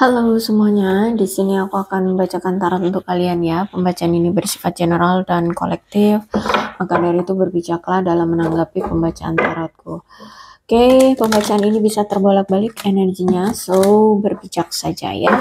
Halo semuanya, di sini aku akan membacakan tarot untuk kalian ya. Pembacaan ini bersifat general dan kolektif, maka dari itu berbijaklah dalam menanggapi pembacaan tarotku. Oke, pembacaan ini bisa terbolak-balik energinya, so berbijak saja ya.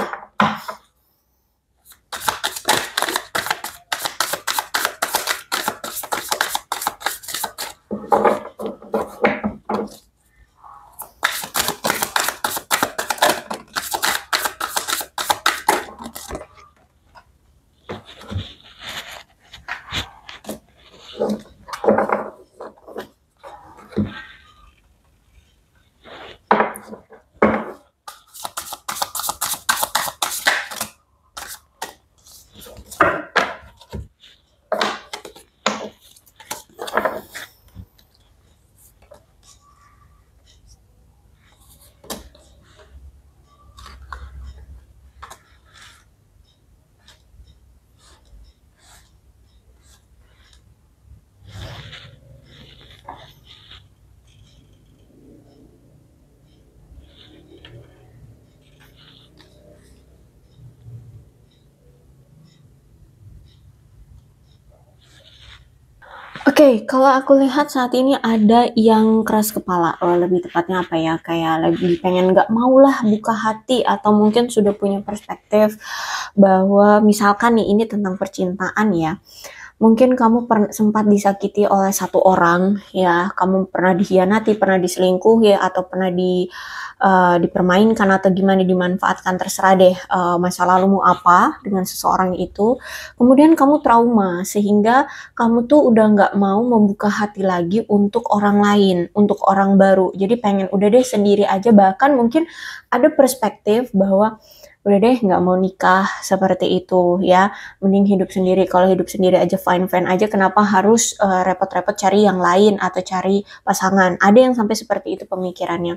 Oke, kalau aku lihat saat ini ada yang keras kepala, lebih tepatnya apa ya, kayak lagi pengen nggak mau lah buka hati atau mungkin sudah punya perspektif bahwa misalkan nih ini tentang percintaan ya, mungkin kamu sempat disakiti oleh satu orang ya, kamu pernah dikhianati, pernah diselingkuhi atau pernah dipermainkan atau gimana dimanfaatkan, terserah deh masa lalumu apa dengan seseorang itu. Kemudian kamu trauma sehingga kamu tuh udah nggak mau membuka hati lagi untuk orang lain, untuk orang baru. Jadi pengen udah deh sendiri aja, bahkan mungkin ada perspektif bahwa udah deh nggak mau nikah seperti itu ya, mending hidup sendiri. Kalau hidup sendiri aja fine-fine aja, kenapa harus repot-repot cari yang lain atau cari pasangan. Ada yang sampai seperti itu pemikirannya.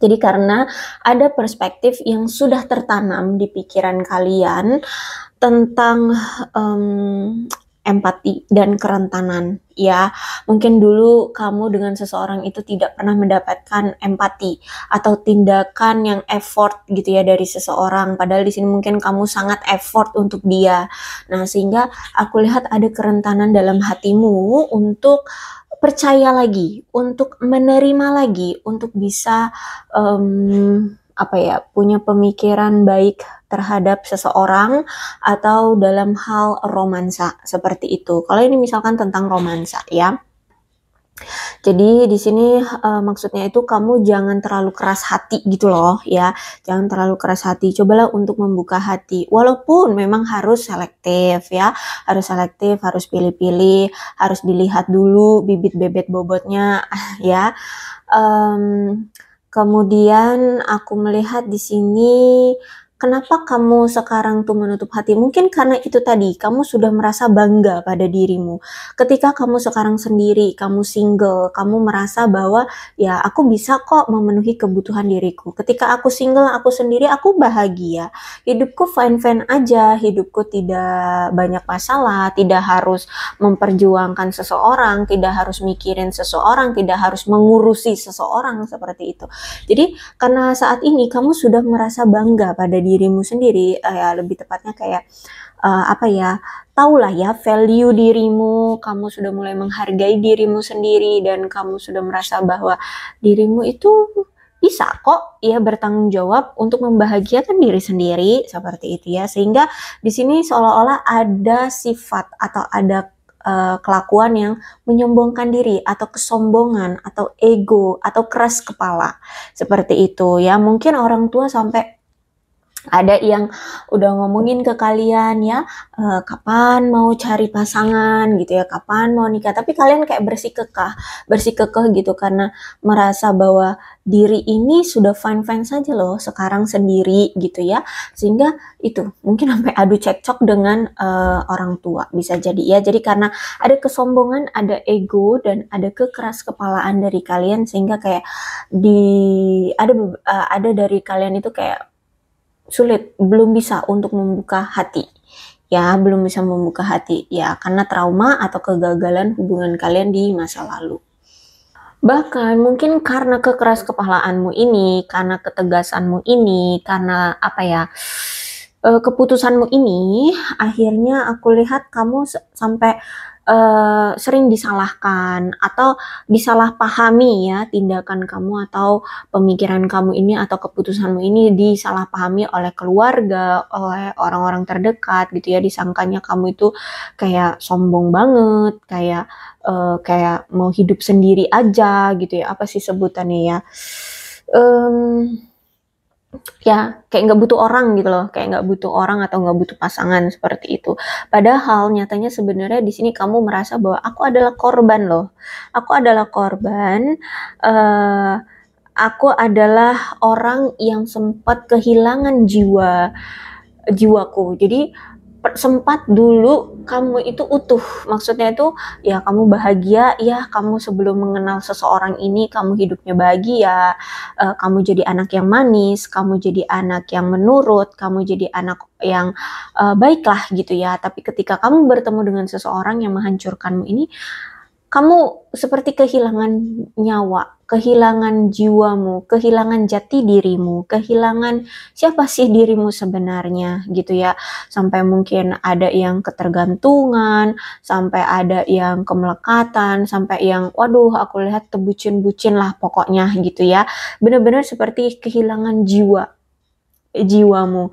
Jadi karena ada perspektif yang sudah tertanam di pikiran kalian tentang empati dan kerentanan ya. Mungkin dulu kamu dengan seseorang itu tidak pernah mendapatkan empati atau tindakan yang effort gitu ya dari seseorang, padahal di sini mungkin kamu sangat effort untuk dia. Nah, sehingga aku lihat ada kerentanan dalam hatimu untuk percaya lagi, untuk menerima lagi, untuk bisa apa ya, punya pemikiran baik terhadap seseorang atau dalam hal romansa seperti itu. Kalau ini misalkan tentang romansa ya. Jadi di sini maksudnya itu kamu jangan terlalu keras hati gitu loh ya. Jangan terlalu keras hati. Cobalah untuk membuka hati. Walaupun memang harus selektif ya. Harus selektif, harus pilih-pilih, harus dilihat dulu bibit bebet bobotnya ya. Kemudian aku melihat di sini, kenapa kamu sekarang tuh menutup hati? Mungkin karena itu tadi, kamu sudah merasa bangga pada dirimu. Ketika kamu sekarang sendiri, kamu single, kamu merasa bahwa ya aku bisa kok memenuhi kebutuhan diriku. Ketika aku single, aku sendiri, aku bahagia. Hidupku fine-fine aja, hidupku tidak banyak masalah, tidak harus memperjuangkan seseorang, tidak harus mikirin seseorang, tidak harus mengurusi seseorang seperti itu. Jadi karena saat ini kamu sudah merasa bangga pada dirimu sendiri, ya lebih tepatnya kayak apa ya, tahulah ya value dirimu, kamu sudah mulai menghargai dirimu sendiri dan kamu sudah merasa bahwa dirimu itu bisa kok ya bertanggung jawab untuk membahagiakan diri sendiri seperti itu ya. Sehingga di sini seolah-olah ada sifat atau ada kelakuan yang menyombongkan diri atau kesombongan atau ego atau keras kepala seperti itu ya. Mungkin orang tua sampai ada yang udah ngomongin ke kalian ya, kapan mau cari pasangan gitu ya, kapan mau nikah, tapi kalian kayak bersikekeh gitu karena merasa bahwa diri ini sudah fine-fine saja loh sekarang sendiri gitu ya, sehingga itu mungkin sampai adu cekcok dengan orang tua bisa jadi ya. Jadi karena ada kesombongan, ada ego dan ada kekeras kepalaan dari kalian, sehingga kayak ada dari kalian itu kayak sulit, belum bisa untuk membuka hati ya, belum bisa membuka hati ya karena trauma atau kegagalan hubungan kalian di masa lalu. Bahkan mungkin karena kekeras kepalaanmu ini, karena ketegasanmu ini, karena apa ya, keputusanmu ini, akhirnya aku lihat kamu sampai sering disalahkan atau disalahpahami ya tindakan kamu atau pemikiran kamu ini atau keputusanmu ini disalahpahami oleh keluarga, oleh orang-orang terdekat gitu ya, disangkanya kamu itu kayak sombong banget, kayak mau hidup sendiri aja gitu ya, apa sih sebutannya ya, mmm, ya kayak nggak butuh orang gitu loh, kayak nggak butuh orang atau nggak butuh pasangan seperti itu. Padahal nyatanya sebenarnya di sini kamu merasa bahwa aku adalah korban loh, aku adalah korban, eee, aku adalah orang yang sempat kehilangan jiwaku. Jadi sempat dulu kamu itu utuh, maksudnya itu ya kamu bahagia, ya kamu sebelum mengenal seseorang ini kamu hidupnya bahagia, kamu jadi anak yang manis, kamu jadi anak yang menurut, kamu jadi anak yang baiklah gitu ya. Tapi ketika kamu bertemu dengan seseorang yang menghancurkanmu ini, kamu seperti kehilangan nyawa, kehilangan jiwamu, kehilangan jati dirimu, kehilangan siapa sih dirimu sebenarnya gitu ya. Sampai mungkin ada yang ketergantungan, sampai ada yang kemelekatan, sampai yang waduh aku lihat tebucin-bucin lah pokoknya gitu ya. Benar-benar seperti kehilangan jiwamu,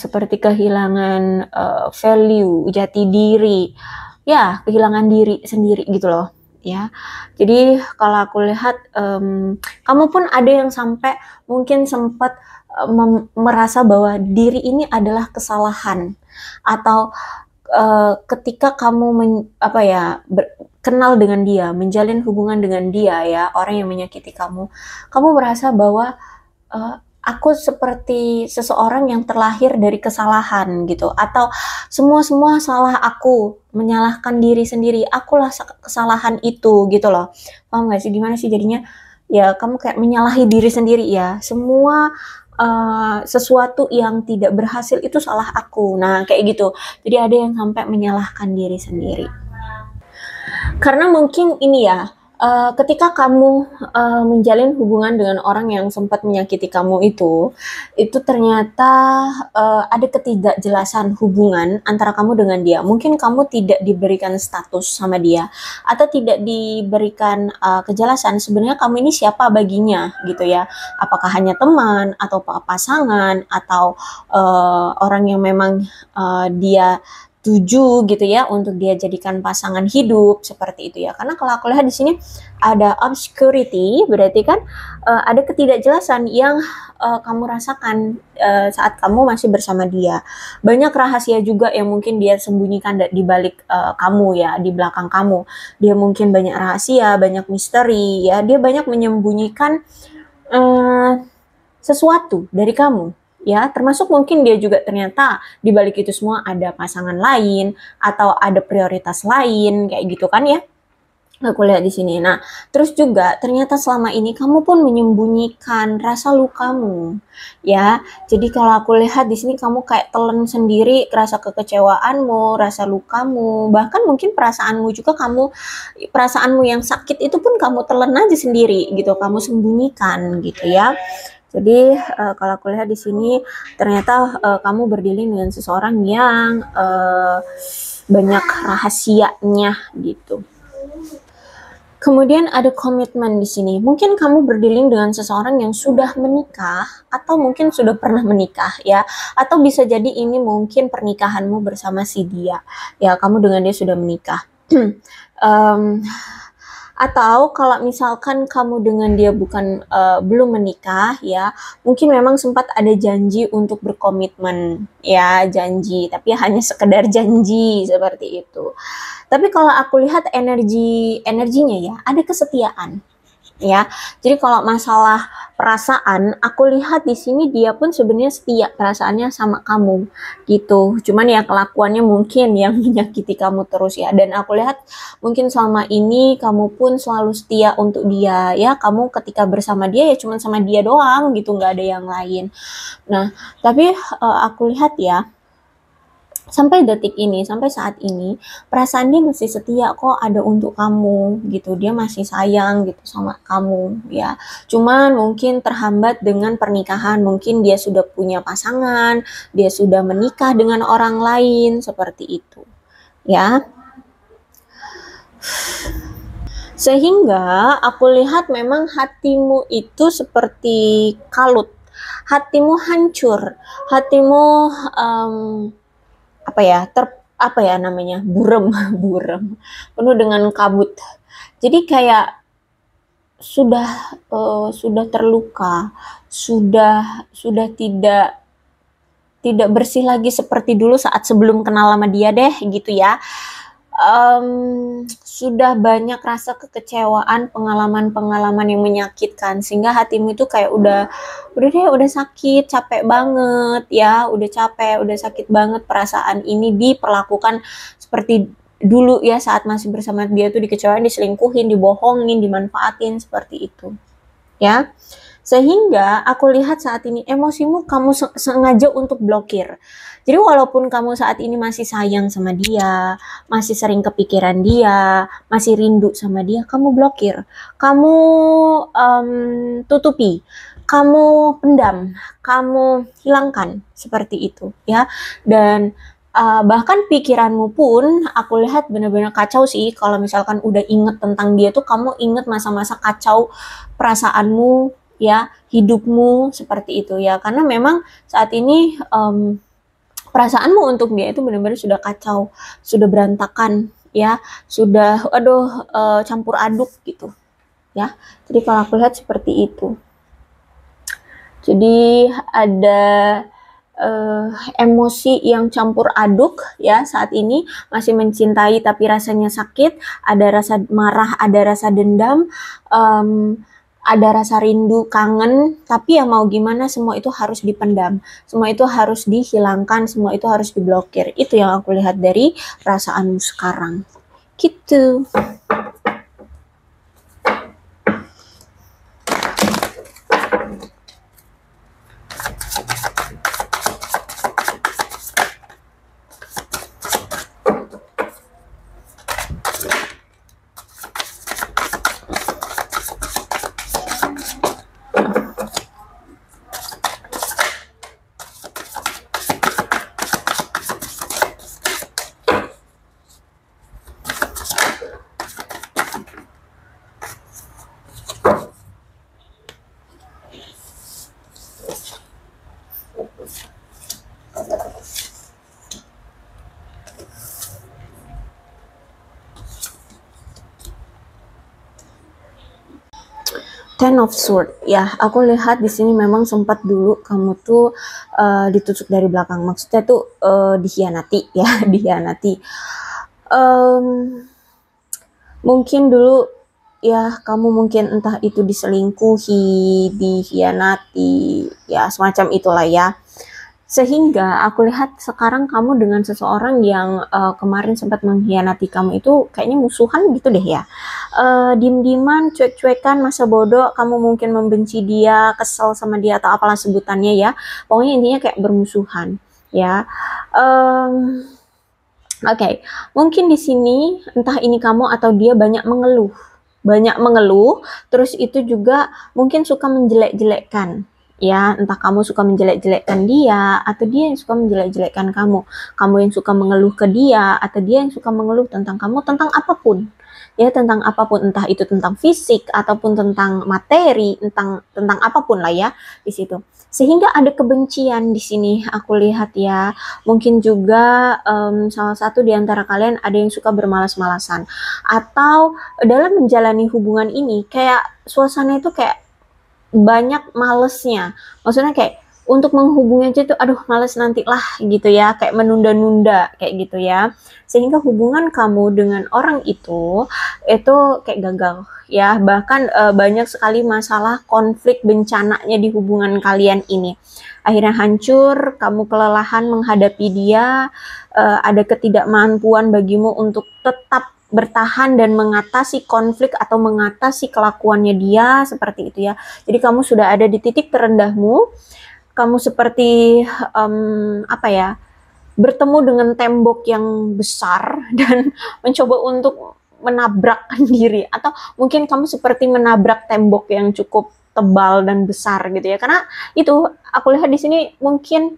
seperti kehilangan value, jati diri, ya kehilangan diri sendiri gitu loh ya. Jadi kalau aku lihat kamu pun ada yang sampai mungkin sempat merasa bahwa diri ini adalah kesalahan atau ketika kamu kenal dengan dia, menjalin hubungan dengan dia ya, orang yang menyakiti kamu, kamu merasa bahwa aku seperti seseorang yang terlahir dari kesalahan gitu, atau semua salah aku, menyalahkan diri sendiri, akulah kesalahan itu gitu loh. Paham gak sih gimana sih jadinya? Ya kamu kayak menyalahi diri sendiri ya. Semua sesuatu yang tidak berhasil itu salah aku. Nah kayak gitu. Jadi ada yang sampai menyalahkan diri sendiri. Karena mungkin ini ya, ketika kamu menjalin hubungan dengan orang yang sempat menyakiti kamu itu ternyata ada ketidakjelasan hubungan antara kamu dengan dia. Mungkin kamu tidak diberikan status sama dia, atau tidak diberikan kejelasan sebenarnya kamu ini siapa baginya gitu ya. Apakah hanya teman, atau pasangan, atau orang yang memang dia tuju gitu ya untuk dia jadikan pasangan hidup seperti itu ya. Karena kalau aku lihat di sini ada obscurity, berarti kan ada ketidakjelasan yang kamu rasakan saat kamu masih bersama dia. Banyak rahasia juga yang mungkin dia sembunyikan di balik kamu ya, di belakang kamu. Dia mungkin banyak rahasia, banyak misteri ya. Dia banyak menyembunyikan sesuatu dari kamu ya, termasuk mungkin dia juga ternyata di balik itu semua ada pasangan lain atau ada prioritas lain kayak gitu kan ya. Aku lihat di sini. Nah, terus juga ternyata selama ini kamu pun menyembunyikan rasa lukamu, ya. Jadi kalau aku lihat di sini kamu kayak telan sendiri rasa kekecewaanmu, rasa lukamu, bahkan mungkin perasaanmu yang sakit itu pun kamu telan aja sendiri gitu, kamu sembunyikan gitu ya. Jadi kalau aku lihat di sini ternyata kamu berdealing dengan seseorang yang banyak rahasianya gitu. Kemudian ada komitmen di sini. Mungkin kamu berdealing dengan seseorang yang sudah menikah atau mungkin sudah pernah menikah ya. Atau bisa jadi ini mungkin pernikahanmu bersama si dia. Ya, kamu dengan dia sudah menikah. Atau kalau misalkan kamu dengan dia belum menikah ya, mungkin memang sempat ada janji untuk berkomitmen ya, janji, tapi hanya sekedar janji seperti itu. Tapi kalau aku lihat energinya ya, ada kesetiaan ya. Jadi kalau masalah perasaan, aku lihat di sini dia pun sebenarnya setia perasaannya sama kamu gitu. Cuman ya kelakuannya mungkin yang menyakiti kamu terus ya. Dan aku lihat mungkin selama ini kamu pun selalu setia untuk dia ya. Kamu ketika bersama dia ya cuman sama dia doang gitu, nggak ada yang lain. Nah, tapi aku lihat ya, sampai detik ini, sampai saat ini, perasaan dia masih setia kok, ada untuk kamu gitu. Dia masih sayang gitu sama kamu ya. Cuman mungkin terhambat dengan pernikahan, mungkin dia sudah punya pasangan, dia sudah menikah dengan orang lain, seperti itu ya. Sehingga aku lihat memang hatimu itu seperti kalut, hatimu hancur, hatimu apa ya, apa ya namanya, burem burem, penuh dengan kabut. Jadi kayak sudah terluka, sudah tidak bersih lagi seperti dulu saat sebelum kenal sama dia deh gitu ya. Sudah banyak rasa kekecewaan, pengalaman-pengalaman yang menyakitkan, sehingga hatimu itu kayak udah sakit, capek banget ya, udah capek, udah sakit banget perasaan ini diperlakukan seperti dulu ya, saat masih bersama dia tuh dikecewain, diselingkuhin, dibohongin, dimanfaatin, seperti itu ya. Sehingga aku lihat saat ini emosimu kamu sengaja untuk blokir. Jadi walaupun kamu saat ini masih sayang sama dia, masih sering kepikiran dia, masih rindu sama dia, kamu blokir, kamu tutupi, kamu pendam, kamu hilangkan, seperti itu ya. Dan bahkan pikiranmu pun aku lihat benar-benar kacau sih. Kalau misalkan udah inget tentang dia tuh, kamu inget masa-masa kacau perasaanmu ya, hidupmu, seperti itu ya. Karena memang saat ini perasaanmu untuk dia itu benar-benar sudah kacau, sudah berantakan ya, sudah campur aduk gitu ya. Jadi kalau aku lihat seperti itu. Jadi ada emosi yang campur aduk ya saat ini, masih mencintai tapi rasanya sakit, ada rasa marah, ada rasa dendam, ada rasa rindu, kangen, tapi ya mau gimana, semua itu harus dipendam, semua itu harus dihilangkan, semua itu harus diblokir. Itu yang aku lihat dari perasaanmu sekarang gitu. Ten of Sword ya, aku lihat di sini memang sempat dulu kamu tuh ditusuk dari belakang, maksudnya tuh dikhianati ya, dikhianati. Mungkin dulu ya, kamu mungkin entah itu diselingkuhi, dikhianati, ya semacam itulah ya. Sehingga aku lihat sekarang kamu dengan seseorang yang kemarin sempat mengkhianati kamu itu kayaknya musuhan gitu deh ya. Diem-dieman, cuek-cuekan, masa bodoh, kamu mungkin membenci dia, kesel sama dia, atau apalah sebutannya ya. Pokoknya intinya kayak bermusuhan ya. Oke, mungkin di sini entah ini kamu atau dia banyak mengeluh, terus itu juga mungkin suka menjelek-jelekkan. Ya, entah kamu suka menjelek-jelekkan dia, atau dia yang suka menjelek-jelekkan kamu. Kamu yang suka mengeluh ke dia, atau dia yang suka mengeluh tentang kamu, tentang apapun. Ya, tentang apapun, entah itu tentang fisik, ataupun tentang materi, tentang apapun lah ya, di situ. Sehingga ada kebencian di sini, aku lihat ya. Mungkin juga salah satu di antara kalian ada yang suka bermalas-malasan. Atau dalam menjalani hubungan ini, kayak suasana itu kayak banyak malesnya, maksudnya kayak untuk menghubungi aja tuh aduh males nanti lah gitu ya, kayak menunda-nunda kayak gitu ya, sehingga hubungan kamu dengan orang itu kayak gagal ya. Bahkan banyak sekali masalah, konflik, bencananya di hubungan kalian ini akhirnya hancur, kamu kelelahan menghadapi dia, ada ketidakmampuan bagimu untuk tetap bertahan dan mengatasi konflik atau mengatasi kelakuannya dia, seperti itu ya. Jadi kamu sudah ada di titik terendahmu, kamu seperti apa ya, bertemu dengan tembok yang besar dan mencoba untuk menabrakkan diri, atau mungkin kamu seperti menabrak tembok yang cukup tebal dan besar gitu ya. Karena itu aku lihat di sini mungkin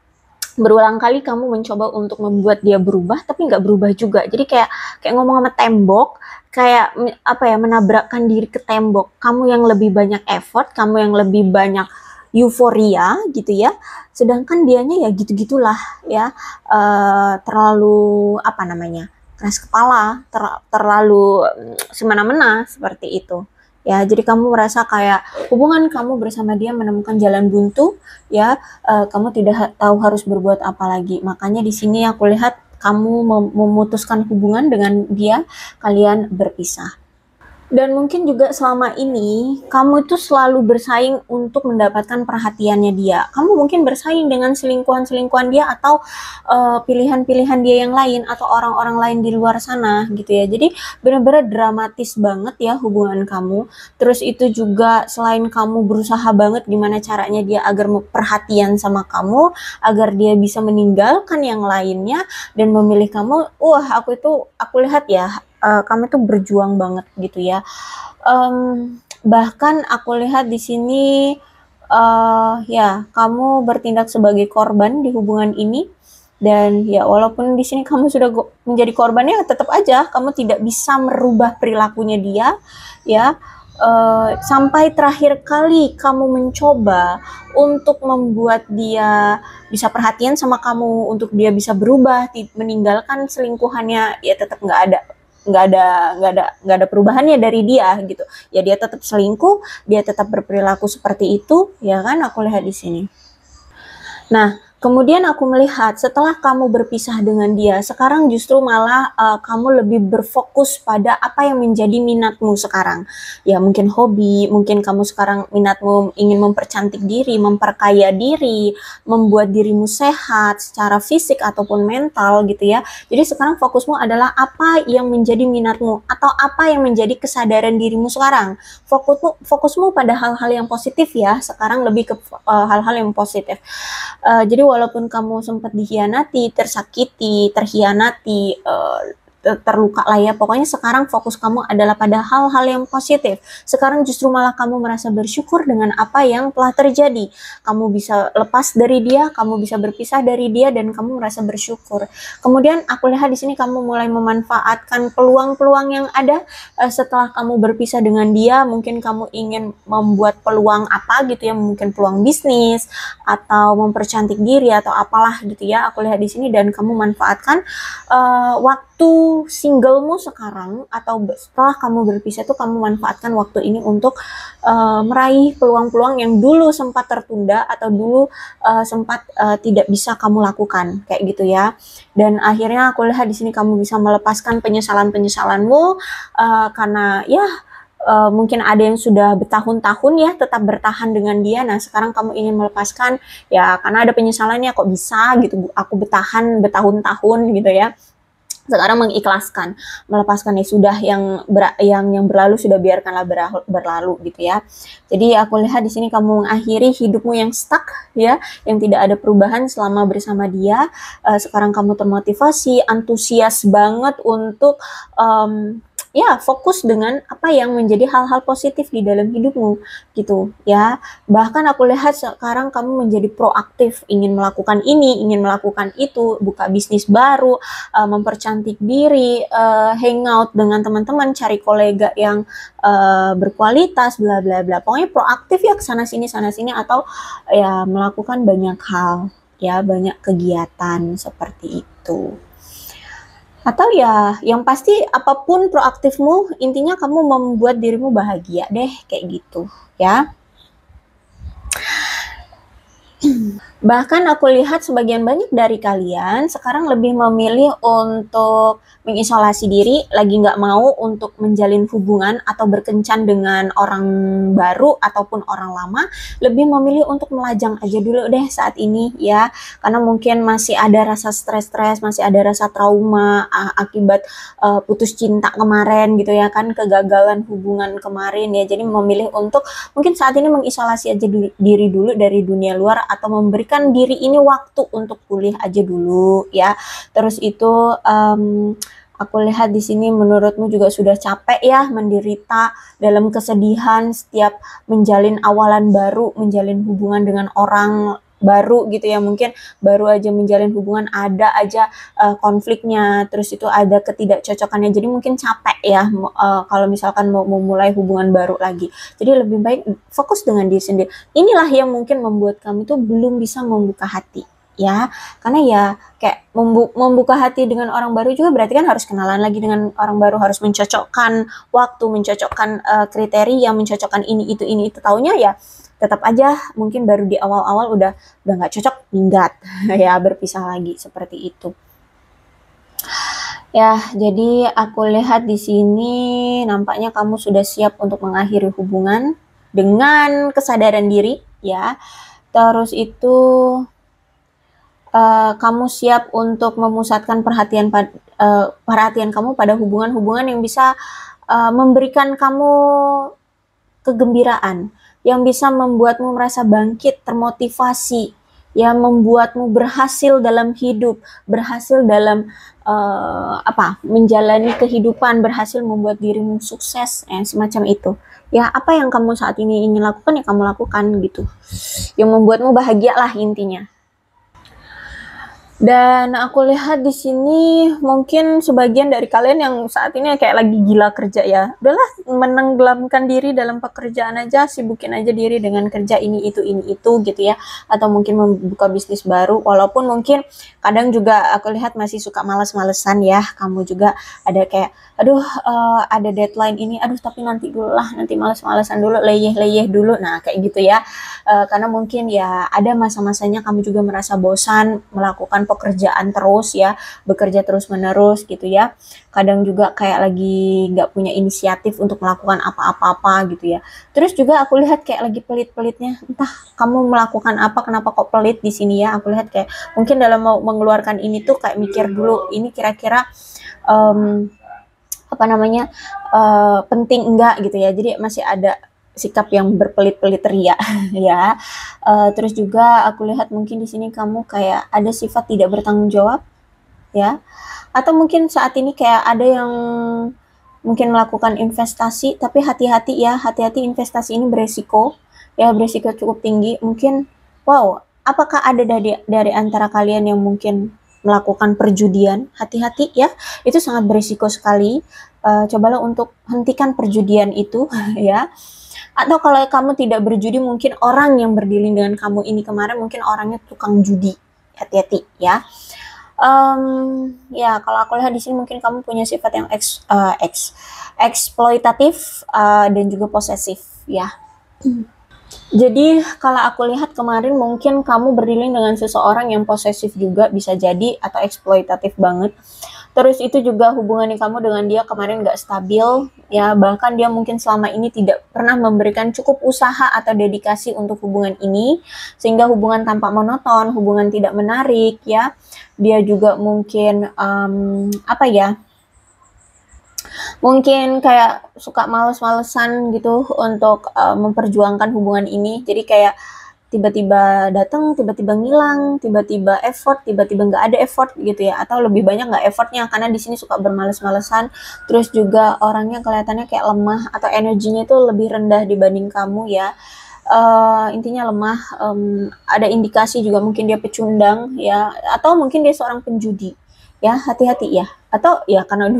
berulang kali kamu mencoba untuk membuat dia berubah tapi nggak berubah juga. Jadi kayak kayak ngomong sama tembok, kayak apa ya, menabrakkan diri ke tembok. Kamu yang lebih banyak effort, kamu yang lebih banyak euforia gitu ya, sedangkan dianya ya gitu-gitulah ya, terlalu apa namanya, keras kepala, terlalu semena-mena seperti itu ya. Jadi kamu merasa kayak hubungan kamu bersama dia menemukan jalan buntu ya, kamu tidak tahu harus berbuat apa lagi. Makanya di sini aku lihat kamu memutuskan hubungan dengan dia, kalian berpisah. Dan mungkin juga selama ini kamu itu selalu bersaing untuk mendapatkan perhatiannya dia. Kamu mungkin bersaing dengan selingkuhan-selingkuhan dia, atau pilihan-pilihan dia yang lain, atau orang-orang lain di luar sana gitu ya. Jadi benar-benar dramatis banget ya hubungan kamu. Terus itu juga selain kamu berusaha banget gimana caranya dia agar perhatian sama kamu, agar dia bisa meninggalkan yang lainnya dan memilih kamu. Aku lihat ya, kamu tuh berjuang banget gitu ya. Bahkan aku lihat di sini ya kamu bertindak sebagai korban di hubungan ini, dan ya walaupun di sini kamu sudah menjadi korbannya, tetap aja kamu tidak bisa merubah perilakunya dia ya. Sampai terakhir kali kamu mencoba untuk membuat dia bisa perhatian sama kamu, untuk dia bisa berubah, meninggalkan selingkuhannya, ya tetap nggak ada perubahannya dari dia gitu ya. Dia tetap selingkuh, dia tetap berperilaku seperti itu ya kan, aku lihat di sini. Nah, kemudian aku melihat setelah kamu berpisah dengan dia, sekarang justru malah kamu lebih berfokus pada apa yang menjadi minatmu sekarang. Ya mungkin hobi, mungkin kamu sekarang minatmu ingin mempercantik diri, memperkaya diri, membuat dirimu sehat secara fisik ataupun mental gitu ya. Jadi sekarang fokusmu adalah apa yang menjadi minatmu, atau apa yang menjadi kesadaran dirimu sekarang. Fokusmu pada hal-hal yang positif ya, sekarang lebih ke hal-hal yang positif. Jadi walaupun kamu sempat dikhianati, tersakiti, terhianati, terluka lah ya, pokoknya sekarang fokus kamu adalah pada hal-hal yang positif. Sekarang justru malah kamu merasa bersyukur dengan apa yang telah terjadi. Kamu bisa lepas dari dia, kamu bisa berpisah dari dia, dan kamu merasa bersyukur. Kemudian aku lihat di sini kamu mulai memanfaatkan peluang-peluang yang ada setelah kamu berpisah dengan dia. Mungkin kamu ingin membuat peluang apa gitu ya, mungkin peluang bisnis atau mempercantik diri atau apalah gitu ya. Aku lihat di sini, dan kamu manfaatkan waktu singlemu sekarang, atau setelah kamu berpisah itu kamu manfaatkan waktu ini untuk meraih peluang-peluang yang dulu sempat tertunda, atau dulu sempat tidak bisa kamu lakukan kayak gitu ya. Dan akhirnya aku lihat di sini kamu bisa melepaskan penyesalan-penyesalanmu karena ya mungkin ada yang sudah bertahun-tahun ya tetap bertahan dengan dia. Nah sekarang kamu ingin melepaskan ya, karena ada penyesalannya, kok bisa gitu aku bertahan bertahun-tahun gitu ya. Sekarang mengikhlaskan, melepaskan ya sudah, yang berlalu sudah biarkanlah berlalu gitu ya. Jadi aku lihat di sini kamu mengakhiri hidupmu yang stuck ya, yang tidak ada perubahan selama bersama dia. Sekarang kamu termotivasi, antusias banget untuk ya fokus dengan apa yang menjadi hal-hal positif di dalam hidupmu gitu ya. Bahkan aku lihat sekarang kamu menjadi proaktif, ingin melakukan ini, ingin melakukan itu, buka bisnis baru, mempercantik diri, hangout dengan teman-teman, cari kolega yang berkualitas, bla bla bla. Pokoknya proaktif ya, kesana sini, atau ya melakukan banyak hal ya, banyak kegiatan seperti itu. Atau ya yang pasti apapun proaktifmu, intinya kamu membuat dirimu bahagia deh, kayak gitu ya. Bahkan aku lihat sebagian banyak dari kalian sekarang lebih memilih untuk mengisolasi diri, lagi nggak mau untuk menjalin hubungan atau berkencan dengan orang baru ataupun orang lama, lebih memilih untuk melajang aja dulu deh saat ini ya, karena mungkin masih ada rasa stres-stres, masih ada rasa trauma akibat putus cinta kemarin gitu ya kan, kegagalan hubungan kemarin ya. Jadi memilih untuk mungkin saat ini mengisolasi aja diri dulu dari dunia luar, atau memberikan berikan diri ini waktu untuk pulih aja dulu ya. Terus itu aku lihat di sini menurutmu juga sudah capek ya menderita dalam kesedihan setiap menjalin awalan baru, menjalin hubungan dengan orang baru gitu ya, mungkin baru aja menjalin hubungan ada aja konfliknya, terus itu ada ketidakcocokannya, jadi mungkin capek ya kalau misalkan mau memulai hubungan baru lagi. Jadi lebih baik fokus dengan diri sendiri. Inilah yang mungkin membuat kamu itu belum bisa membuka hati ya, karena ya kayak membuka hati dengan orang baru juga berarti kan harus kenalan lagi dengan orang baru, harus mencocokkan waktu, mencocokkan kriteria, mencocokkan ini itu, taunya ya tetap aja mungkin baru di awal-awal udah nggak cocok, minggat ya, berpisah lagi seperti itu. Ya, jadi aku lihat di sini nampaknya kamu sudah siap untuk mengakhiri hubungan dengan kesadaran diri ya. Terus itu kamu siap untuk memusatkan perhatian kamu pada hubungan-hubungan yang bisa memberikan kamu kegembiraan, yang bisa membuatmu merasa bangkit, termotivasi, yang membuatmu berhasil dalam hidup, berhasil dalam menjalani kehidupan, berhasil membuat dirimu sukses, semacam itu. Ya, apa yang kamu saat ini ingin lakukan ya kamu lakukan gitu. Yang membuatmu bahagia lah intinya. Dan aku lihat di sini mungkin sebagian dari kalian yang saat ini kayak lagi gila kerja ya. Udahlah, menenggelamkan diri dalam pekerjaan aja, sibukin aja diri dengan kerja ini itu gitu ya. Atau mungkin membuka bisnis baru, walaupun mungkin kadang juga aku lihat masih suka malas-malesan ya. Kamu juga ada kayak, aduh ada deadline ini, aduh tapi nanti dulu lah, nanti malas-malesan dulu, leyeh-leyeh dulu. Nah kayak gitu ya. Karena mungkin ya ada masa-masanya kamu juga merasa bosan melakukan pekerjaan terus ya, bekerja terus menerus gitu ya. Kadang juga kayak lagi nggak punya inisiatif untuk melakukan apa-apa gitu ya. Terus juga aku lihat kayak lagi pelit-pelitnya, entah kamu melakukan apa, kenapa kok pelit di sini ya. Aku lihat kayak mungkin dalam mau mengeluarkan ini tuh kayak mikir dulu, ini kira-kira penting enggak gitu ya. Jadi masih ada sikap yang berpelit-pelit ria ya. Terus juga aku lihat mungkin di sini kamu kayak ada sifat tidak bertanggung jawab ya. Atau mungkin saat ini kayak ada yang mungkin melakukan investasi, tapi hati-hati ya, hati-hati investasi ini beresiko ya, beresiko cukup tinggi. Mungkin apakah ada dari antara kalian yang mungkin melakukan perjudian? Hati-hati ya, itu sangat beresiko sekali. Cobalah untuk hentikan perjudian itu ya. Atau kalau kamu tidak berjudi, mungkin orang yang berdealing dengan kamu ini kemarin mungkin orangnya tukang judi. Hati-hati ya. Ya kalau aku lihat di sini mungkin kamu punya sifat yang eksploitatif dan juga posesif ya. Jadi kalau aku lihat kemarin mungkin kamu berdealing dengan seseorang yang posesif juga bisa jadi, atau eksploitatif banget. Terus itu juga hubungan kamu dengan dia kemarin gak stabil ya, bahkan dia mungkin selama ini tidak pernah memberikan cukup usaha atau dedikasi untuk hubungan ini, sehingga hubungan tampak monoton, hubungan tidak menarik ya. Dia juga mungkin mungkin kayak suka males-malesan gitu untuk memperjuangkan hubungan ini. Jadi kayak tiba-tiba datang, tiba-tiba ngilang, tiba-tiba effort, tiba-tiba nggak ada effort gitu ya, atau lebih banyak nggak effortnya karena di sini suka bermales-malesan. Terus juga orangnya kelihatannya kayak lemah atau energinya itu lebih rendah dibanding kamu ya. Intinya lemah. Ada indikasi juga mungkin dia pecundang ya, atau mungkin dia seorang penjudi ya. Hati-hati ya. Atau ya karena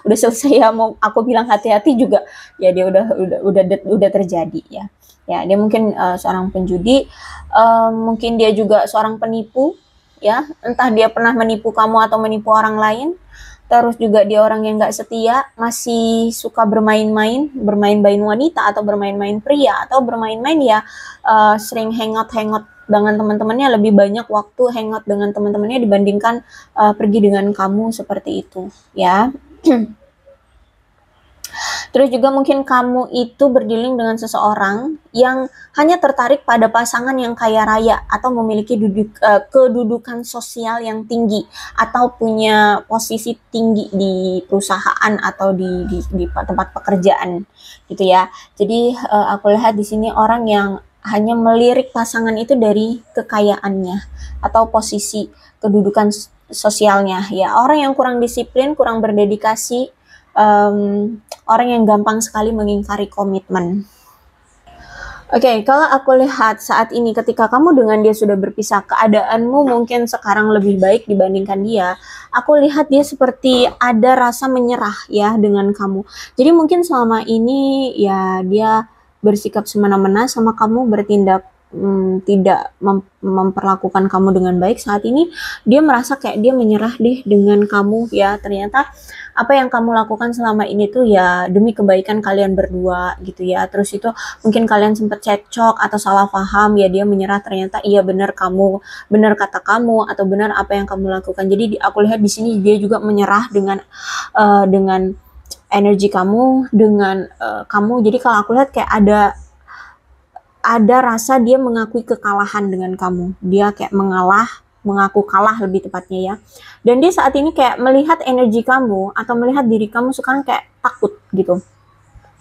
udah selesai ya, mau aku bilang hati-hati juga ya, dia udah terjadi ya. Ya, dia mungkin seorang penjudi, mungkin dia juga seorang penipu ya, entah dia pernah menipu kamu atau menipu orang lain. Terus juga dia orang yang gak setia, masih suka bermain-main wanita, atau bermain-main pria, atau bermain-main ya, sering hangout dengan teman-temannya, lebih banyak waktu hangout dengan teman-temannya dibandingkan pergi dengan kamu, seperti itu ya. Terus juga mungkin kamu itu berdealing dengan seseorang yang hanya tertarik pada pasangan yang kaya raya, atau memiliki kedudukan sosial yang tinggi, atau punya posisi tinggi di perusahaan atau di tempat pekerjaan gitu ya. Jadi aku lihat di sini orang yang hanya melirik pasangan itu dari kekayaannya atau posisi kedudukan sosialnya. Ya, orang yang kurang disiplin, kurang berdedikasi, orang yang gampang sekali mengingkari komitmen. Oke, kalau aku lihat saat ini ketika kamu dengan dia sudah berpisah, keadaanmu mungkin sekarang lebih baik dibandingkan dia. Aku lihat dia seperti ada rasa menyerah ya dengan kamu. Jadi mungkin selama ini ya dia bersikap semena-mena sama kamu, bertindak tidak memperlakukan kamu dengan baik. Saat ini dia merasa kayak dia menyerah deh dengan kamu ya. Ternyata apa yang kamu lakukan selama ini tuh ya demi kebaikan kalian berdua gitu ya. Terus itu mungkin kalian sempat cekcok atau salah paham ya, dia menyerah, ternyata iya benar kamu, benar kata kamu atau benar apa yang kamu lakukan. Jadi aku lihat di sini dia juga menyerah dengan energi kamu, dengan kamu. Jadi kalau aku lihat kayak ada rasa dia mengakui kekalahan dengan kamu. Dia kayak mengaku kalah lebih tepatnya ya. Dan dia saat ini kayak melihat energi kamu atau melihat diri kamu sekarang kayak takut gitu.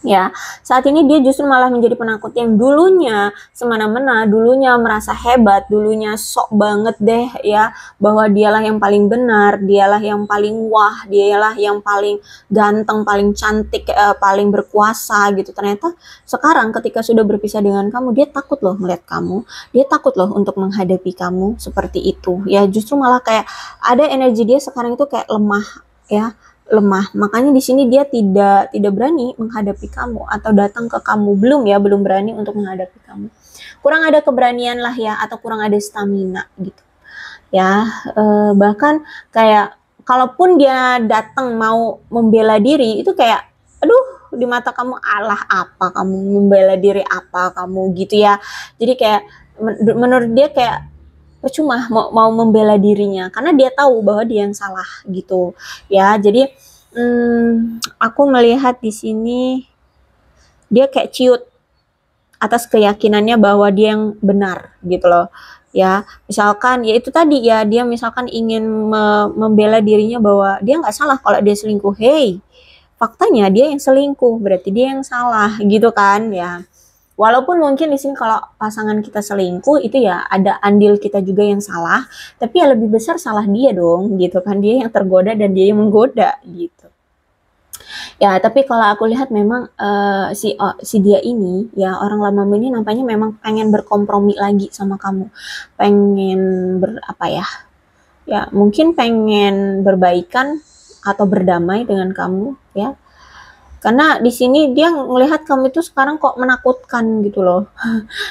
Ya, saat ini dia justru malah menjadi penakut yang dulunya semena-mena, dulunya merasa hebat, dulunya sok banget deh ya, bahwa dialah yang paling benar, dialah yang paling wah, dialah yang paling ganteng, paling cantik, paling berkuasa gitu. Ternyata sekarang ketika sudah berpisah dengan kamu, dia takut loh melihat kamu, dia takut loh untuk menghadapi kamu seperti itu. Ya, justru malah kayak ada energi dia sekarang itu kayak lemah ya, lemah. Makanya di sini dia tidak berani menghadapi kamu atau datang ke kamu, belum berani untuk menghadapi kamu. Kurang ada keberanian lah ya, atau kurang ada stamina gitu. Ya, bahkan kayak kalaupun dia datang mau membela diri itu kayak aduh, di mata kamu alah apa kamu membela diri apa kamu gitu ya. Jadi kayak menurut dia kayak percuma mau membela dirinya karena dia tahu bahwa dia yang salah gitu ya. Jadi aku melihat di sini dia kayak ciut atas keyakinannya bahwa dia yang benar gitu loh ya. Misalkan ya itu tadi ya, dia misalkan ingin membela dirinya bahwa dia nggak salah kalau dia selingkuh. Hey, faktanya dia yang selingkuh, berarti dia yang salah gitu kan ya. Walaupun mungkin di sini kalau pasangan kita selingkuh itu ya ada andil kita juga yang salah, tapi ya lebih besar salah dia dong gitu kan, dia yang tergoda dan dia yang menggoda gitu. Ya, tapi kalau aku lihat memang si dia ini ya, orang lamamu ini nampaknya memang pengen berkompromi lagi sama kamu, pengen apa ya? Ya mungkin pengen berbaikan atau berdamai dengan kamu ya. Karena di sini dia melihat kamu itu sekarang kok menakutkan gitu loh.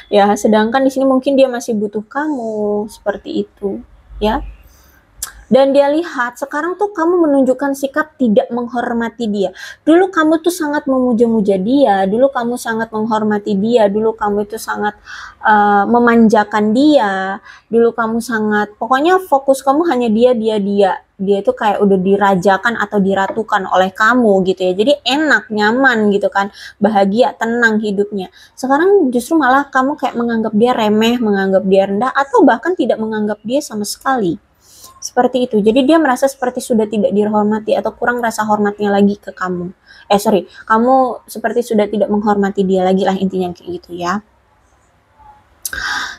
Ya, sedangkan di sini mungkin dia masih butuh kamu seperti itu, ya. Dan dia lihat sekarang tuh kamu menunjukkan sikap tidak menghormati dia. Dulu kamu tuh sangat memuja-muja dia, dulu kamu sangat menghormati dia, dulu kamu itu sangat memanjakan dia, dulu kamu sangat, pokoknya fokus kamu hanya dia. Dia itu kayak udah dirajakan atau diratukan oleh kamu gitu ya. Jadi enak, nyaman gitu kan, bahagia, tenang hidupnya. Sekarang justru malah kamu kayak menganggap dia remeh, menganggap dia rendah, atau bahkan tidak menganggap dia sama sekali. Seperti itu. Jadi dia merasa seperti sudah tidak dihormati atau kurang rasa hormatnya lagi ke kamu. Kamu seperti sudah tidak menghormati dia lagi lah, intinya kayak gitu ya.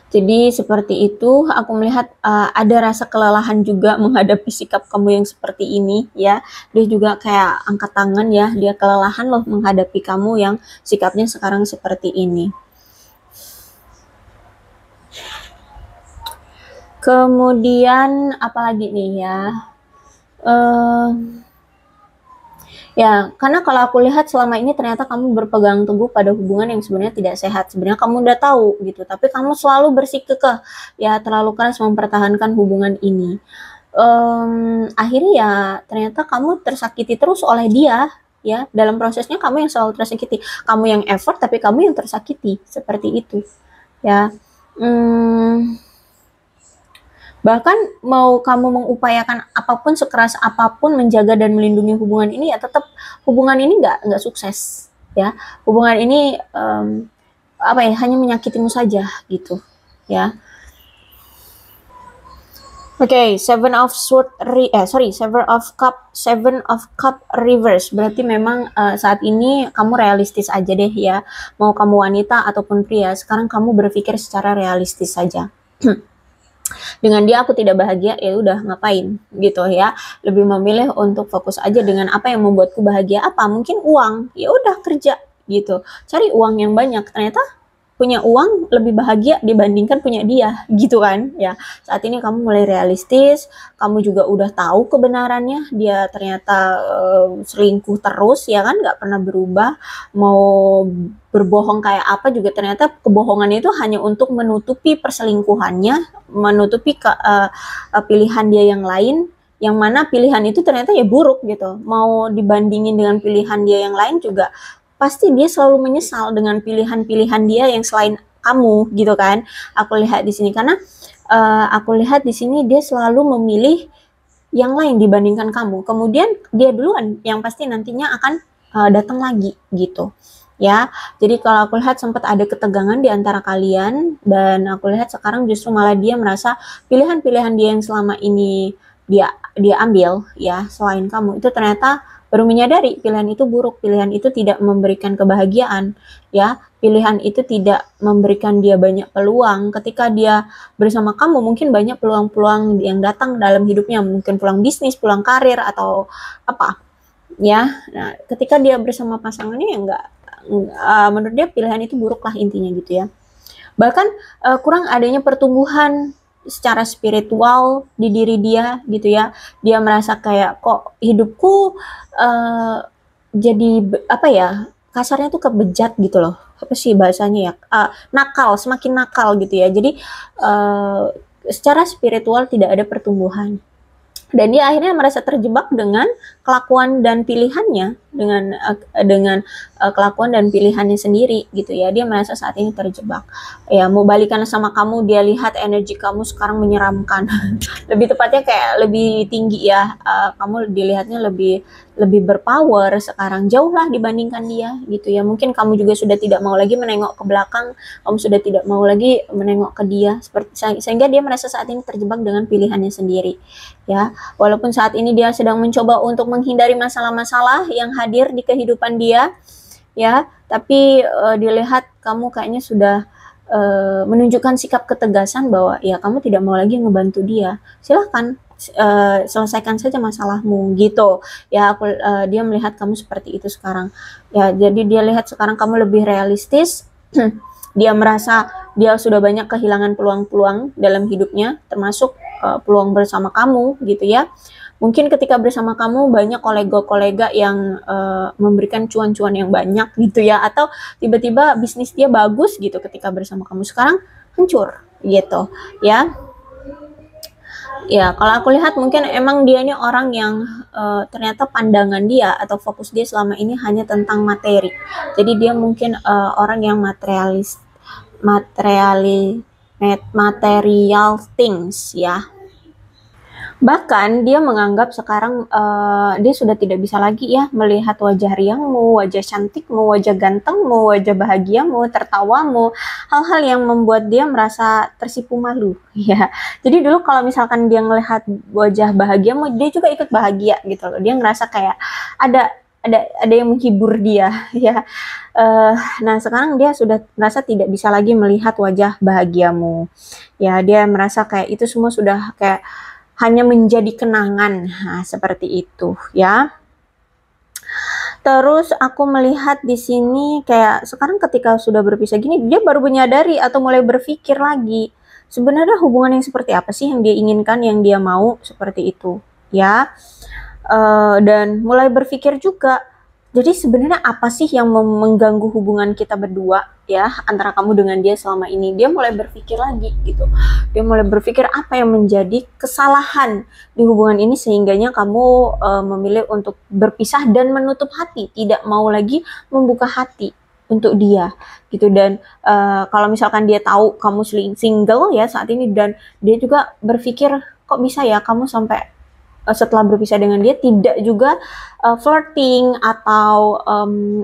Jadi seperti itu, aku melihat ada rasa kelelahan juga menghadapi sikap kamu yang seperti ini ya. Dia juga kayak angkat tangan ya, dia kelelahan loh menghadapi kamu yang sikapnya sekarang seperti ini. Kemudian apalagi nih ya, ya karena kalau aku lihat selama ini ternyata kamu berpegang teguh pada hubungan yang sebenarnya tidak sehat. Sebenarnya kamu udah tahu gitu, tapi kamu selalu bersikukuh ya, terlalu keras mempertahankan hubungan ini. Akhirnya ya ternyata kamu tersakiti terus oleh dia ya. Dalam prosesnya kamu yang selalu tersakiti, kamu yang effort tapi kamu yang tersakiti, seperti itu ya. Bahkan mau kamu mengupayakan apapun, sekeras apapun menjaga dan melindungi hubungan ini, ya tetap hubungan ini nggak sukses ya. Hubungan ini hanya menyakitimu saja gitu ya. Oke, Seven of Cup reverse. Berarti memang saat ini kamu realistis aja deh ya. Mau kamu wanita ataupun pria, sekarang kamu berpikir secara realistis saja. Dengan dia aku tidak bahagia, ya udah ngapain gitu ya. Lebih memilih untuk fokus aja dengan apa yang membuatku bahagia. Apa? Mungkin uang. Ya udah kerja gitu. Cari uang yang banyak. Ternyata punya uang lebih bahagia dibandingkan punya dia gitu kan ya. Saat ini kamu mulai realistis, kamu juga udah tahu kebenarannya, dia ternyata selingkuh terus ya kan, nggak pernah berubah, mau berbohong kayak apa juga ternyata kebohongannya itu hanya untuk menutupi perselingkuhannya, menutupi pilihan dia yang lain, yang mana pilihan itu ternyata ya buruk gitu. Mau dibandingin dengan pilihan dia yang lain juga pasti dia selalu menyesal dengan pilihan-pilihan dia yang selain kamu gitu kan. Aku lihat di sini karena aku lihat di sini dia selalu memilih yang lain dibandingkan kamu. Kemudian dia duluan yang pasti nantinya akan datang lagi gitu. Ya, jadi kalau aku lihat sempat ada ketegangan di antara kalian, dan aku lihat sekarang justru malah dia merasa pilihan-pilihan dia yang selama ini dia ambil ya selain kamu itu ternyata baru menyadari pilihan itu buruk, pilihan itu tidak memberikan kebahagiaan ya, pilihan itu tidak memberikan dia banyak peluang. Ketika dia bersama kamu mungkin banyak peluang-peluang yang datang dalam hidupnya, mungkin peluang bisnis, peluang karir atau apa ya. Nah, ketika dia bersama pasangannya ya enggak, menurut dia pilihan itu buruk lah intinya gitu ya. Bahkan kurang adanya pertumbuhan secara spiritual di diri dia gitu ya. Dia merasa kayak kok hidupku jadi apa ya, kasarnya tuh kebejat gitu loh. Apa sih bahasanya ya? Nakal, semakin nakal gitu ya. Jadi secara spiritual tidak ada pertumbuhan. Dan dia akhirnya merasa terjebak dengan kelakuan dan pilihannya, dengan kelakuan dan pilihannya sendiri gitu ya. Dia merasa saat ini terjebak. Ya, mau balikan sama kamu, dia lihat energi kamu sekarang menyeramkan. Lebih tepatnya kayak lebih tinggi ya. Kamu dilihatnya lebih berpower sekarang, jauh lah dibandingkan dia gitu ya. Mungkin kamu juga sudah tidak mau lagi menengok ke belakang, kamu sudah tidak mau lagi menengok ke dia, sehingga dia merasa saat ini terjebak dengan pilihannya sendiri ya. Walaupun saat ini dia sedang mencoba untuk menghindari masalah-masalah yang hadir di kehidupan dia ya, tapi dilihat kamu kayaknya sudah menunjukkan sikap ketegasan bahwa ya kamu tidak mau lagi ngebantu dia. Silahkan selesaikan saja masalahmu gitu ya. Dia melihat kamu seperti itu sekarang ya. Jadi dia lihat sekarang kamu lebih realistis. Dia merasa dia sudah banyak kehilangan peluang-peluang dalam hidupnya, termasuk peluang bersama kamu gitu ya. Mungkin ketika bersama kamu banyak kolega-kolega yang memberikan cuan-cuan yang banyak gitu ya, atau tiba-tiba bisnis dia bagus gitu ketika bersama kamu, sekarang hancur gitu ya. Ya, kalau aku lihat mungkin emang dia ini orang yang ternyata pandangan dia atau fokus dia selama ini hanya tentang materi. Jadi dia mungkin orang yang material things ya. Bahkan dia menganggap sekarang dia sudah tidak bisa lagi ya melihat wajah riangmu, wajah cantikmu, wajah gantengmu, wajah bahagiamu, tertawamu, hal-hal yang membuat dia merasa tersipu malu ya. Jadi dulu kalau misalkan dia melihat wajah bahagiamu, dia juga ikut bahagia gitu loh. Dia ngerasa kayak ada yang menghibur dia ya. Nah sekarang dia sudah merasa tidak bisa lagi melihat wajah bahagiamu ya. Dia merasa kayak itu semua sudah kayak hanya menjadi kenangan, nah, seperti itu ya. Terus aku melihat di sini kayak sekarang ketika sudah berpisah gini, dia baru menyadari atau mulai berpikir lagi, sebenarnya hubungan yang seperti apa sih yang dia inginkan, yang dia mau, seperti itu ya. Dan mulai berpikir juga, jadi sebenarnya apa sih yang mengganggu hubungan kita berdua ya, antara kamu dengan dia selama ini. Dia mulai berpikir lagi gitu. Dia mulai berpikir apa yang menjadi kesalahan di hubungan ini sehingganya kamu memilih untuk berpisah dan menutup hati, tidak mau lagi membuka hati untuk dia gitu. Dan kalau misalkan dia tahu kamu single ya saat ini, dan dia juga berpikir kok bisa ya kamu sampai setelah berpisah dengan dia tidak juga flirting atau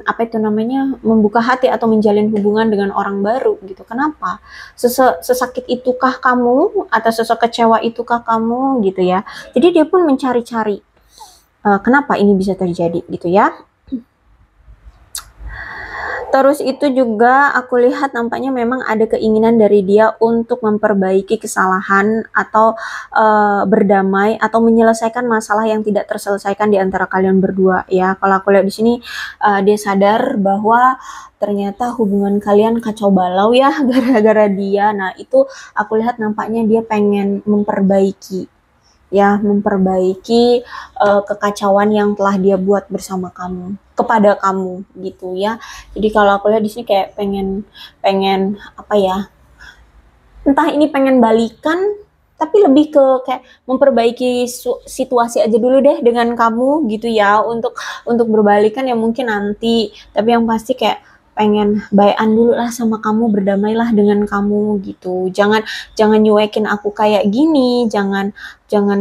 apa itu namanya, membuka hati atau menjalin hubungan dengan orang baru gitu. Kenapa? Sesakit itukah kamu atau sesekecewa itukah kamu gitu ya. Jadi dia pun mencari-cari kenapa ini bisa terjadi gitu ya. Terus itu juga aku lihat nampaknya memang ada keinginan dari dia untuk memperbaiki kesalahan atau berdamai atau menyelesaikan masalah yang tidak terselesaikan di antara kalian berdua ya. Kalau aku lihat di sini dia sadar bahwa ternyata hubungan kalian kacau balau ya gara-gara dia. Nah, itu aku lihat nampaknya dia pengen memperbaiki ya, memperbaiki kekacauan yang telah dia buat bersama kamu, kepada kamu gitu ya. Jadi kalau aku lihat di sini kayak pengen apa ya, entah ini pengen balikan tapi lebih ke kayak memperbaiki situasi aja dulu deh dengan kamu gitu ya, untuk berbalikan ya mungkin nanti, tapi yang pasti kayak pengen bayan dulu lah sama kamu, berdamailah dengan kamu gitu. Jangan nyuekin aku kayak gini, jangan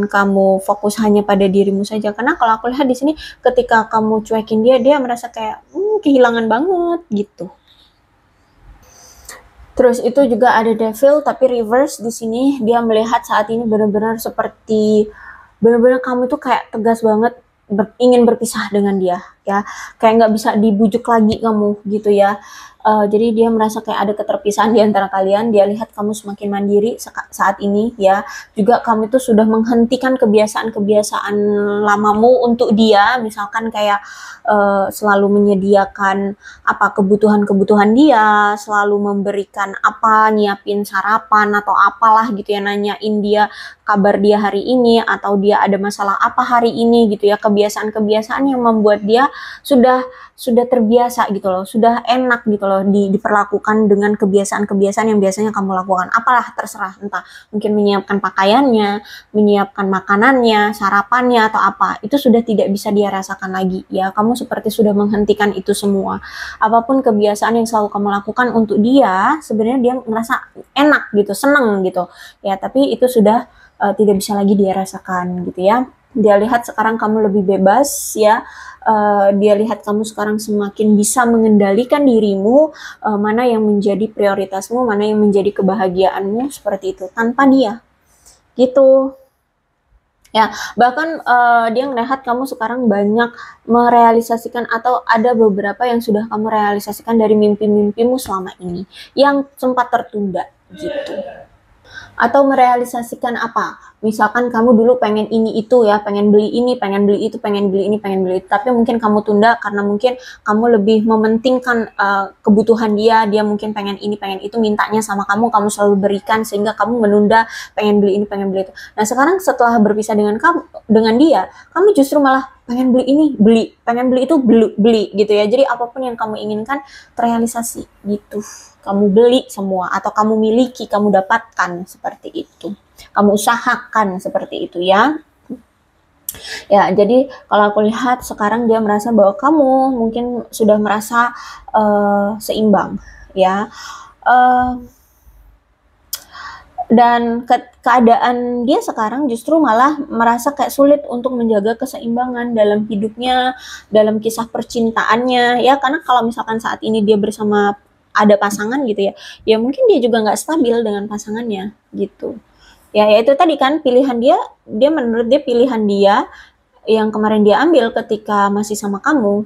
kamu fokus hanya pada dirimu saja, karena kalau aku lihat di sini ketika kamu cuekin dia merasa kayak kehilangan banget gitu. Terus itu juga ada devil tapi reverse di sini, dia melihat saat ini benar-benar seperti benar-benar kamu tuh kayak tegas banget ingin berpisah dengan dia ya, kayak nggak bisa dibujuk lagi kamu gitu ya. Jadi dia merasa kayak ada keterpisahan di antara kalian. Dia lihat kamu semakin mandiri saat ini ya, juga kamu itu sudah menghentikan kebiasaan-kebiasaan lamamu untuk dia, misalkan kayak selalu menyediakan apa kebutuhan-kebutuhan dia, selalu memberikan apa, nyiapin sarapan atau apalah gitu ya, nanyain dia kabar dia hari ini atau dia ada masalah apa hari ini gitu ya. Kebiasaan-kebiasaan yang membuat dia sudah terbiasa gitu loh, sudah enak gitu loh diperlakukan dengan kebiasaan-kebiasaan yang biasanya kamu lakukan. Apalah terserah, entah mungkin menyiapkan pakaiannya, menyiapkan makanannya, sarapannya atau apa, itu sudah tidak bisa dia rasakan lagi ya. Kamu seperti sudah menghentikan itu semua. Apapun kebiasaan yang selalu kamu lakukan untuk dia, sebenarnya dia merasa enak gitu, seneng gitu ya, tapi itu sudah tidak bisa lagi dia rasakan gitu ya. Dia lihat sekarang kamu lebih bebas ya, dia lihat kamu sekarang semakin bisa mengendalikan dirimu, mana yang menjadi prioritasmu, mana yang menjadi kebahagiaanmu, seperti itu, tanpa dia gitu ya. Bahkan dia ngelihat kamu sekarang banyak merealisasikan atau ada beberapa yang sudah kamu realisasikan dari mimpi-mimpimu selama ini yang sempat tertunda gitu. Atau merealisasikan apa, misalkan kamu dulu pengen ini itu ya, pengen beli ini, pengen beli itu, pengen beli ini, pengen beli itu, tapi mungkin kamu tunda karena mungkin kamu lebih mementingkan kebutuhan dia mungkin pengen ini, pengen itu, mintanya sama kamu selalu berikan sehingga kamu menunda pengen beli ini, pengen beli itu. Nah sekarang setelah berpisah dengan dia, kamu justru malah pengen beli ini, beli, pengen beli itu, beli gitu ya. Jadi apapun yang kamu inginkan terrealisasi gitu, kamu beli semua atau kamu miliki, kamu dapatkan, seperti itu, kamu usahakan, seperti itu ya. Ya, jadi kalau aku lihat sekarang dia merasa bahwa kamu mungkin sudah merasa seimbang ya, dan keadaan dia sekarang justru malah merasa kayak sulit untuk menjaga keseimbangan dalam hidupnya, dalam kisah percintaannya ya. Karena kalau misalkan saat ini dia bersama ada pasangan gitu ya, ya mungkin dia juga nggak stabil dengan pasangannya gitu ya. Itu tadi kan pilihan dia menurut dia pilihan dia yang kemarin dia ambil ketika masih sama kamu,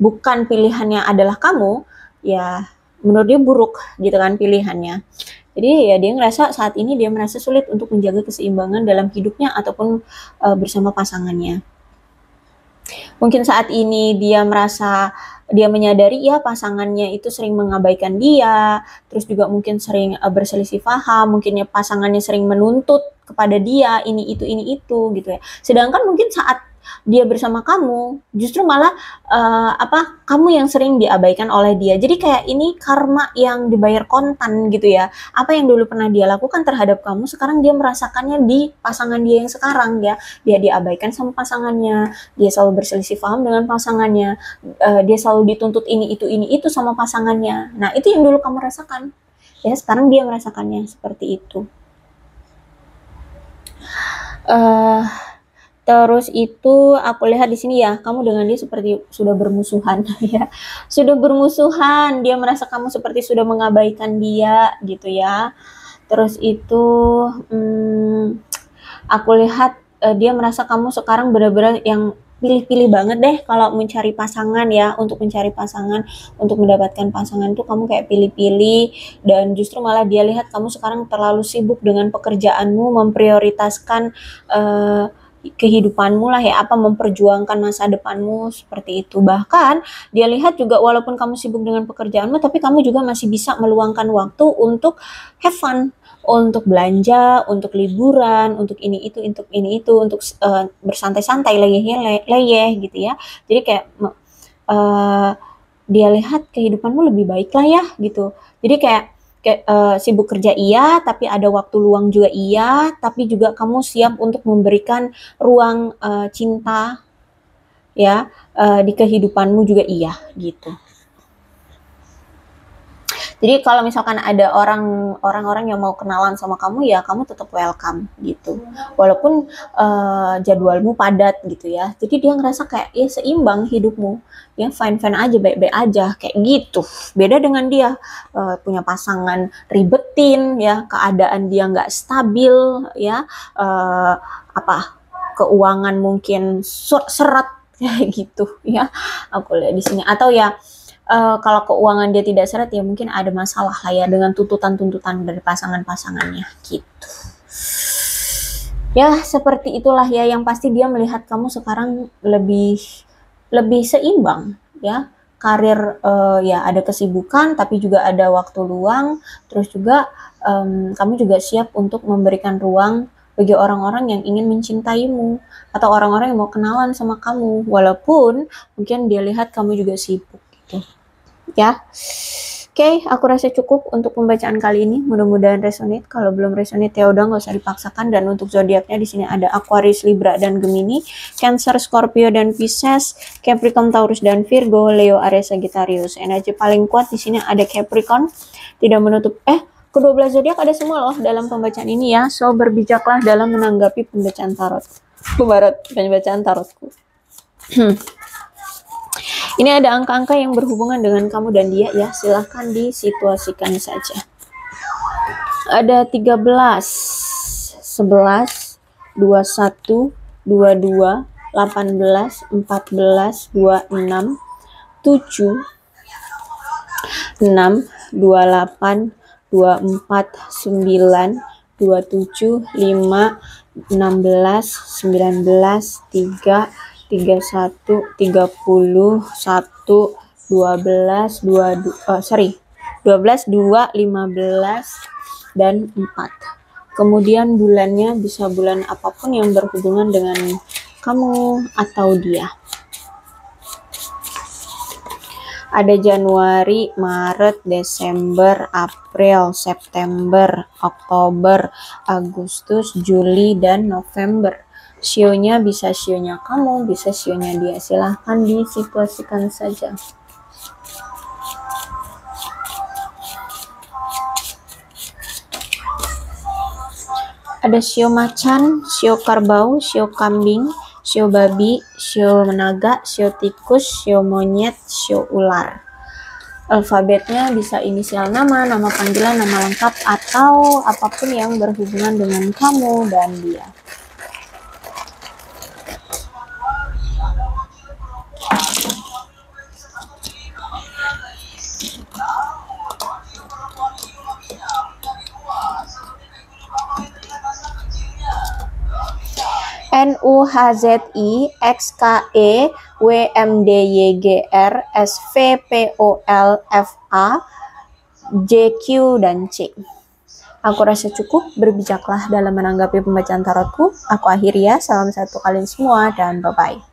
bukan pilihannya adalah kamu ya, menurut dia buruk gitu kan pilihannya. Jadi ya dia ngerasa saat ini dia merasa sulit untuk menjaga keseimbangan dalam hidupnya ataupun bersama pasangannya. Mungkin saat ini dia merasa, dia menyadari ya pasangannya itu sering mengabaikan dia, terus juga mungkin sering berselisih paham, mungkin ya pasangannya sering menuntut kepada dia ini itu gitu ya. Sedangkan mungkin saat dia bersama kamu justru malah kamu yang sering diabaikan oleh dia. Jadi kayak ini karma yang dibayar kontan gitu ya. Apa yang dulu pernah dia lakukan terhadap kamu, sekarang dia merasakannya di pasangan dia yang sekarang ya. Dia diabaikan sama pasangannya, dia selalu berselisih paham dengan pasangannya, dia selalu dituntut ini itu sama pasangannya. Nah itu yang dulu kamu rasakan ya, sekarang dia merasakannya seperti itu. Terus itu aku lihat di sini ya, kamu dengan dia seperti sudah bermusuhan ya. Sudah bermusuhan, dia merasa kamu seperti sudah mengabaikan dia gitu ya. Terus itu aku lihat dia merasa kamu sekarang benar-benar yang pilih-pilih banget deh kalau mencari pasangan ya, untuk mencari pasangan, untuk mendapatkan pasangan tuh kamu kayak pilih-pilih, dan justru malah dia lihat kamu sekarang terlalu sibuk dengan pekerjaanmu, memprioritaskan kehidupanmu lah ya, apa memperjuangkan masa depanmu seperti itu. Bahkan dia lihat juga walaupun kamu sibuk dengan pekerjaanmu, tapi kamu juga masih bisa meluangkan waktu untuk have fun, untuk belanja, untuk liburan, untuk ini itu, untuk bersantai-santai, leyeh gitu ya. Jadi kayak dia lihat kehidupanmu lebih baik lah ya gitu. Jadi kayak sibuk kerja iya, tapi ada waktu luang juga iya, tapi juga kamu siap untuk memberikan ruang cinta ya di kehidupanmu juga iya gitu. Jadi kalau misalkan ada orang-orang yang mau kenalan sama kamu ya kamu tetap welcome gitu. Walaupun jadwalmu padat gitu ya. Jadi dia ngerasa kayak ya seimbang hidupmu. Ya fine-fine aja, baik-baik aja kayak gitu. Beda dengan dia punya pasangan ribetin ya, keadaan dia nggak stabil ya, apa keuangan mungkin seret kayak gitu ya. Aku lihat di sini, atau ya kalau keuangan dia tidak seret ya mungkin ada masalah lah ya dengan tuntutan-tuntutan dari pasangan-pasangannya gitu. Ya seperti itulah ya, yang pasti dia melihat kamu sekarang lebih seimbang ya. Karir ya ada kesibukan tapi juga ada waktu luang, terus juga kamu juga siap untuk memberikan ruang bagi orang-orang yang ingin mencintaimu atau orang-orang yang mau kenalan sama kamu, walaupun mungkin dia lihat kamu juga sibuk gitu ya. Oke, aku rasa cukup untuk pembacaan kali ini. Mudah-mudahan resonate. Kalau belum resonate ya udah nggak usah dipaksakan. Dan untuk zodiaknya di sini ada Aquarius, Libra dan Gemini, Cancer, Scorpio dan Pisces, Capricorn, Taurus dan Virgo, Leo, Aries, Sagittarius. Energi paling kuat di sini ada Capricorn. Tidak menutup kedua-belas zodiak ada semua loh dalam pembacaan ini ya. So berbijaklah dalam menanggapi pembacaan tarot. Pembacaan tarotku. Ini ada angka-angka yang berhubungan dengan kamu dan dia ya, silahkan disituasikan saja. Ada 13, 11, 21, 22, 18, 14, 26, 7, 6, 28, 24, 9, 27, 5, 16, 19, 3, 31, 30, 1, 12, 12, 2, 15, dan 4. Kemudian bulannya bisa bulan apapun yang berhubungan dengan kamu atau dia. Ada Januari, Maret, Desember, April, September, Oktober, Agustus, Juli, dan November. Sionya bisa sionya kamu, bisa sionya dia. Silahkan disituasikan saja. Ada sio macan, sio kerbau, sio kambing, sio babi, sio naga, sio tikus, sio monyet, sio ular. Alfabetnya bisa inisial nama, nama panggilan, nama lengkap, atau apapun yang berhubungan dengan kamu dan dia. NUHZI XKE WMDYGR SVPOLFA JQ dan C. Aku rasa cukup, berbijaklah dalam menanggapi pembacaan tarotku. Aku akhiri ya, salam satu kalian semua dan bye-bye.